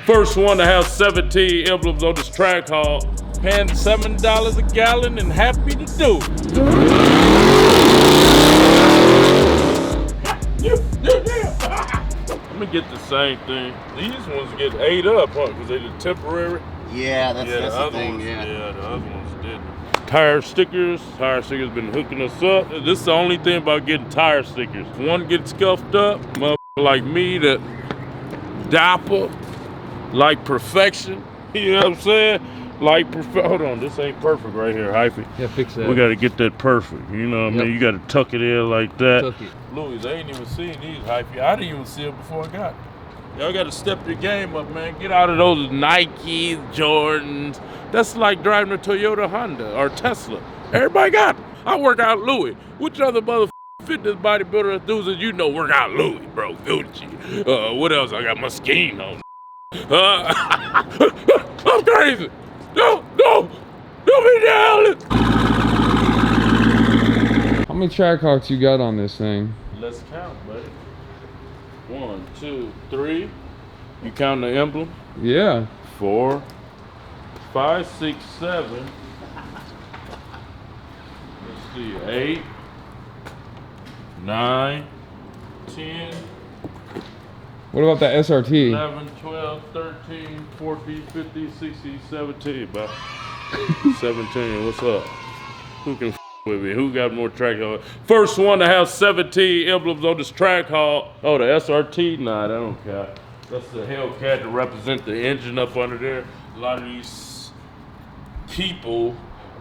First one to have 17 emblems on this Trackhawk. Paying $7 a gallon and happy to do it. I'm gonna get the same thing. These ones get ate up, huh? Because they're temporary. Yeah, that's the thing. Ones, yeah, the other ones didn't. Tire stickers. Tire stickers been hooking us up. This is the only thing about getting tire stickers. One gets scuffed up, motherfucker like me that dapper, like perfection. You know what I'm saying? Like hold on, this ain't perfect right here, hyphy. Yeah, fix that. We gotta get that perfect. You know what I mean? You gotta tuck it in like that. Tuck it. Louis, I ain't even seen these, hyphy. I didn't even see it before I got it. Y'all gotta step your game up, man. Get out of those Nikes, Jordans. That's like driving a Toyota, Honda, or Tesla. Everybody got them. I work out Louis. Which other fitness bodybuilder enthusiast you know work out Louis, bro? Gucci. What else? I got my skiing on. I'm crazy. No, don't be down. How many Trackhawks you got on this thing? Let's count, buddy. 1, 2, 3. You count the emblem? Yeah. 4, 5, 6, 7. Let's see, 8, 9, 10. What about that SRT? 11, 12, 13, 14, 15, 16, 17, about 17. What's up? Who can with me? Who got more Trackhawk? First one to have 17 emblems on this Trackhawk. Oh, the SRT? Nah, that don't count. That's the hellcat to represent the engine up under there. A lot of these people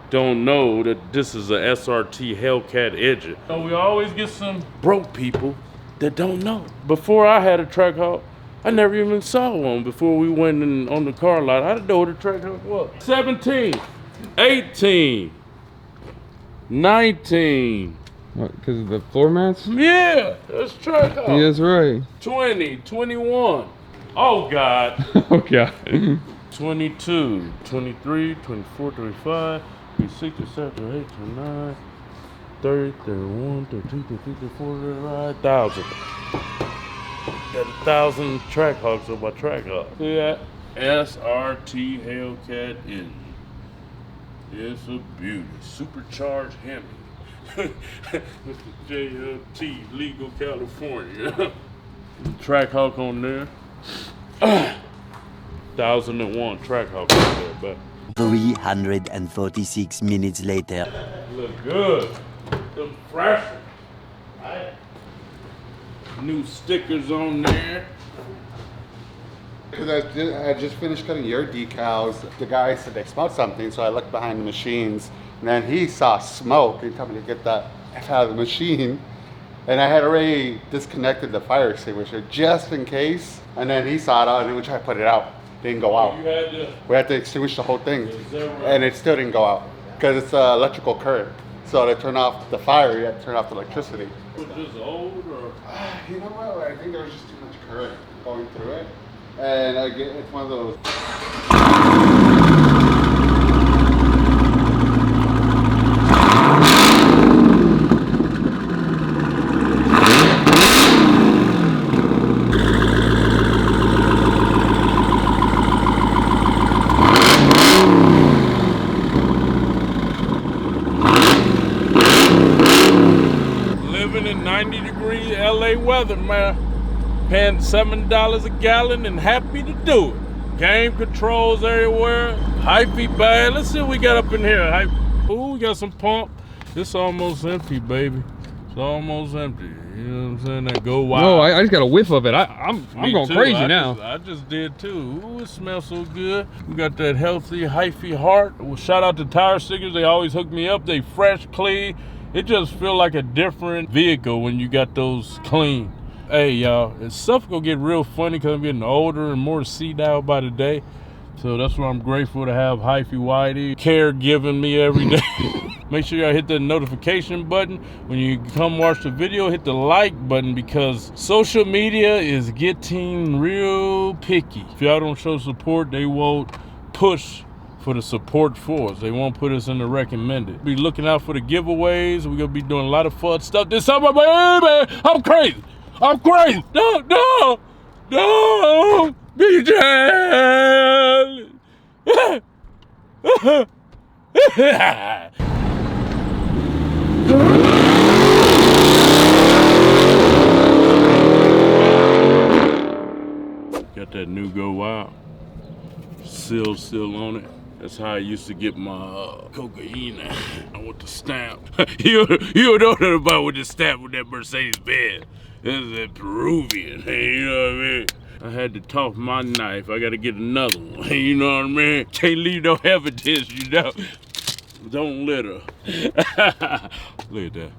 don't know that this is a SRT hellcat engine. So we always get some broke people that don't know. Before I had a Trackhawk, I never even saw one before we went in on the car lot. I didn't know what a Trackhawk was. 17, 18, 19. What, because of the floor mats? Yeah, that's Trackhawk. Yeah, that's right. 20, 21. Oh God. Oh God. 22, 23, 24, 25, 26, 27, 28, 29. 30, 31, 32, 33, 34, 1,000. Got 1,000 Trackhawks on my Trackhawk. See that? SRT Hellcat engine. It's a beauty. Supercharged Hemi. With the JLT, legal California. Trackhawk on there. 1,001 Trackhawk on there, but 346 minutes later. look good. Look fresh. Right. New stickers on there. Because I just finished cutting your decals. The guy said they smelled something, so I looked behind the machines, and then he saw smoke. He told me to get that out of the machine, and I had already disconnected the fire extinguisher just in case. And then he saw it out, and we tried to put it out. It didn't go out. We had to extinguish the whole thing, and it still didn't go out because it's electrical current. So to turn off the fire, you had to turn off the electricity. Was this old or? You know what? I think there was just too much current going through it. And it's one of those. Living in 90-degree LA weather, man. Paying $7 a gallon and happy to do it. Game controls everywhere. Hypey bag. Let's see what we got up in here. Ooh, we got some pump. It's almost empty, baby. It's almost empty. You know what I'm saying? That go wild. No, I just got a whiff of it. I'm going crazy now. I just did too. Ooh, it smells so good. We got that healthy, hyphy heart. Well, shout out to Tire Stickers. They always hook me up. They fresh, clean. It just feel like a different vehicle when you got those clean. Hey y'all, stuff gonna get real funny because I'm getting older and more senile by the day. So that's why I'm grateful to have Hyphy Whitey caregiving me every day. Make sure y'all hit the notification button. When you come watch the video, hit the like button because social media is getting real picky. If y'all don't show support, they won't push for the support for us. They won't put us in the recommended. Be looking out for the giveaways. We're gonna be doing a lot of fun stuff this summer, baby. I'm crazy. I'm crazy. No. Big Charlie. Got that new Go Out. Seal on it. That's how I used to get my cocaine. I want the stamp. you don't know nothing about what the stamp with that Mercedes Benz. This is a Peruvian. You know what I mean? I had to toss my knife. I gotta get another one. You know what I mean? Can't leave no evidence, you know. Don't litter. Look at that.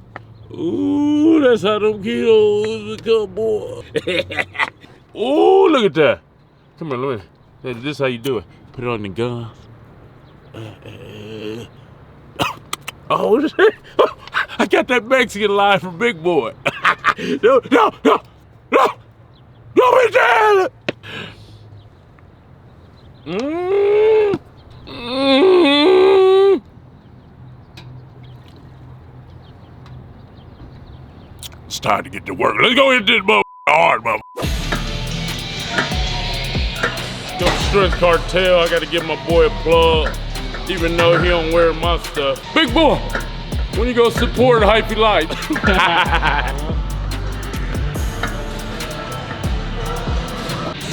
Ooh, that's how them kilos become, boy. Ooh, look at that. Come here, look. This is how you do it. Put it on the gun. Oh, shit. I got that Mexican line from Big Boy. No, it's there. It's time to get to work. Let's go hit this motherfucker hard, motherfucker. Go Strength Cartel. I gotta give my boy a plug, even though he don't wear my stuff. Big Boy, when you go support Hyphy Life.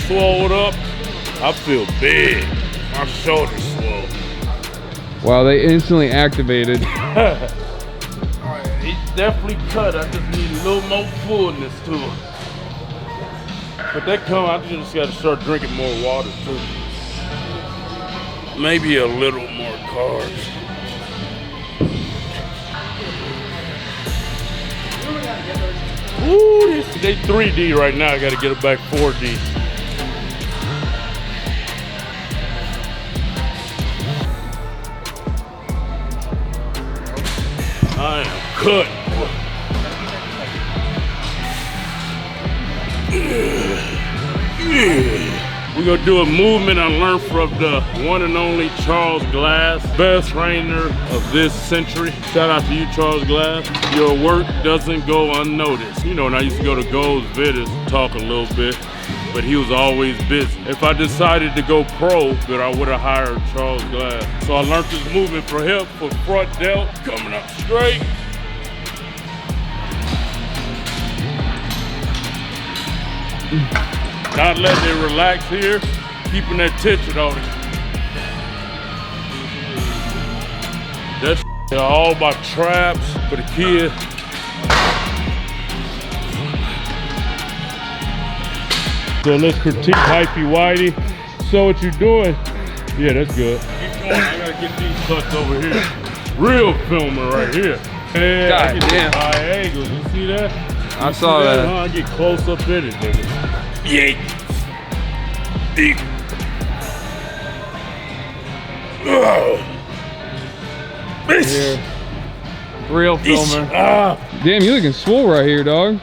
Swole up. I feel big. My shoulders swole. Wow, they instantly activated. It's definitely cut. I just need a little more fullness to it. But that come, I just gotta start drinking more water too. Maybe a little more carbs. Ooh, they 3D right now. I gotta get it back 4D. I am cut. We're gonna do a movement I learned from the one and only Charles Glass, best trainer of this century. Shout out to you, Charles Glass. Your work doesn't go unnoticed. You know, and I used to go to Gold's Vitters, talk a little bit, but he was always busy. If I decided to go pro, then I would have hired Charles Glass. So I learned this movement from him for front delt, coming up straight. Not letting it relax here, keeping that tension on it. That's all my traps for the kid. So let's critique Hyphy Whitey. So what you doing? Yeah, that's good. Keep going. I gotta get these cuts over here. Real filmer right here. And God damn. High angles. You see that? I saw that. Huh? I get close up in it, nigga. Yay! Deep. Here. Real filmer. Damn, you looking swole right here, dog.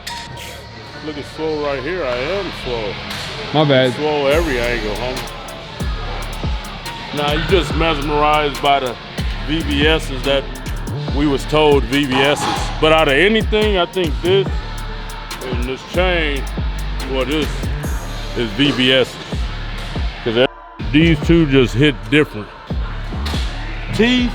Looking swole right here. I am swole. My bad. Swole every angle, homie. Nah, you just mesmerized by the VVS's that we was told VVS's. But out of anything, I think this and this chain, well, this is VVS's. Because these two just hit different. Teeth,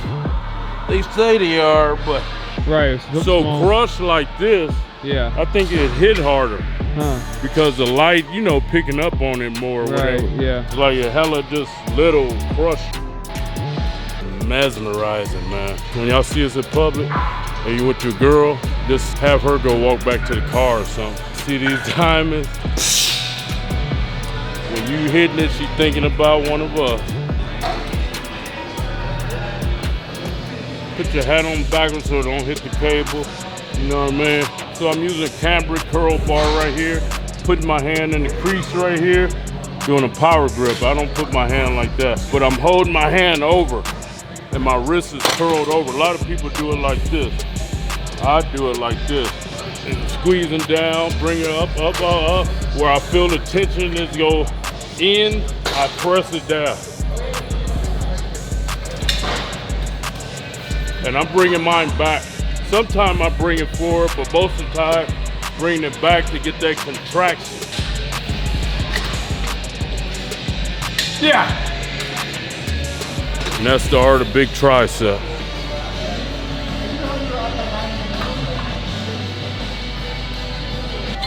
they say they are, but Right. so small. crushed like this, Yeah. I think it hit harder Huh. because the light, you know, picking up on it more. Or Right. whatever. Yeah. It's like a hella just little crush. Mesmerizing, man. When y'all see us in public and you with your girl, just have her go walk back to the car or something. See these diamonds? When you hitting it, she thinking about one of us. Put your hat on backwards so it don't hit the cable. You know what I mean? So I'm using a cambric curl bar right here, putting my hand in the crease right here, doing a power grip. I don't put my hand like that, but I'm holding my hand over and my wrist is curled over. A lot of people do it like this. I do it like this. And squeezing down, bring it up, up, up, up. Where I feel the tension is go in, I press it down. And I'm bringing mine back. Sometimes I bring it forward, but most of the time, bring it back to get that contraction. Yeah. And that's the art of big tricep.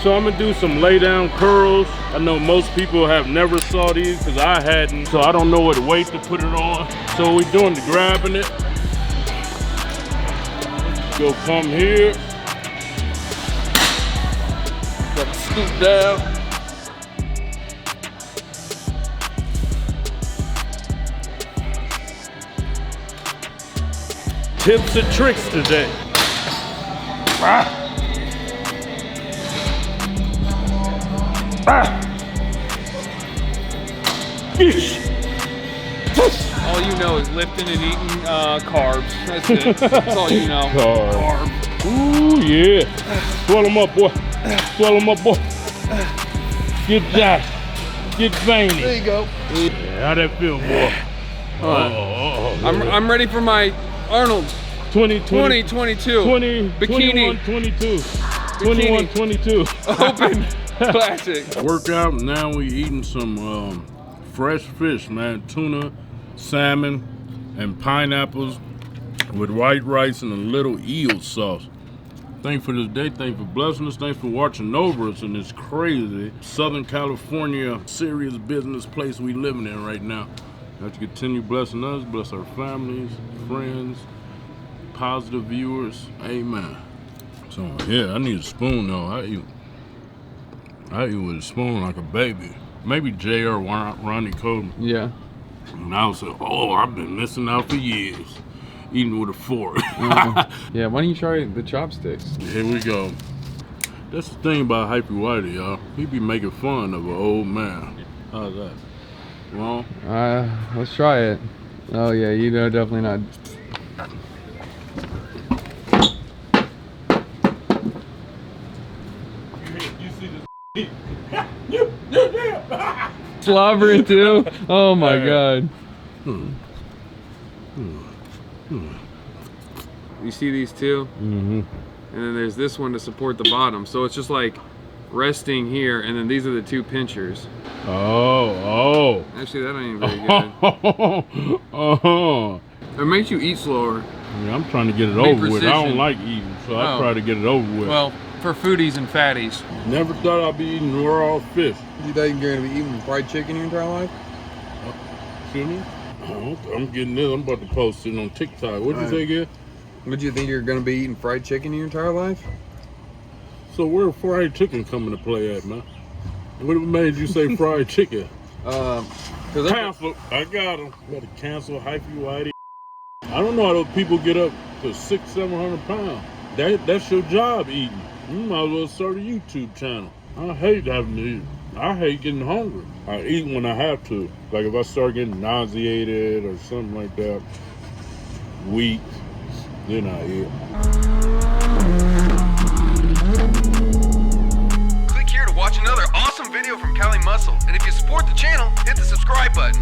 So I'm gonna do some lay down curls. I know most people have never saw these because I hadn't, so I don't know what weight to put it on. So we're doing the grabbing it. Go come here. Gotta scoop down. Tips and tricks today. Ah. All you know is lifting and eating carbs. That's it. That's all you know. Carbs. Ooh, yeah. Swell them up, boy. Swell them up, boy. Get that. Get veiny. There you go. Yeah, how that feel, boy? I'm ready for my Arnold 2022 20, bikini 21, 22. 21, 22. Open classic. Workout. Now we eating some fresh fish, man. Tuna, salmon, and pineapples with white rice and a little eel sauce. Thanks for this day. Thanks for blessing us. Thanks for watching over us in this crazy Southern California serious business place we living in right now. Let's continue blessing us, bless our families, friends, positive viewers. Amen. So yeah, I need a spoon though. I eat with a spoon like a baby. Maybe JR Ronnie Coleman. Yeah. And I was like, oh, I've been missing out for years. Eating with a fork. Yeah, why don't you try the chopsticks? Here we go. That's the thing about Hypey Whitey, y'all. He be making fun of an old man. How's that? Wrong? Let's try it. Oh yeah, you know, definitely not. You see this? Slobbering too? Oh my god. You see these two? Mm-hmm. And then there's this one to support the bottom. So it's just like resting here, and then these are the two pinchers. Oh. Actually, that ain't very good. Oh. It makes you eat slower. Yeah, I'm trying to get it over with. I don't like eating, so I try to get it over with. Well, for foodies and fatties. Never thought I'd be eating raw fish. You thought you were going to be eating fried chicken your entire life? Excuse me? I'm getting this. I'm about to post it on TikTok. What'd you say again? Would you think you're going to be eating fried chicken your entire life? So where fried chicken coming to play at, man? What made you say fried chicken? Cancel. I got him. Got to cancel Hypey Whitey. I don't know how those people get up to 600-700 pounds. That's your job, eating. You might as well start a YouTube channel. I hate having to eat. I hate getting hungry. I eat when I have to. Like if I start getting nauseated or something like that, weak, then I eat. Click here to watch another awesome video from Cali Muscle. And if you support the channel, hit the subscribe button.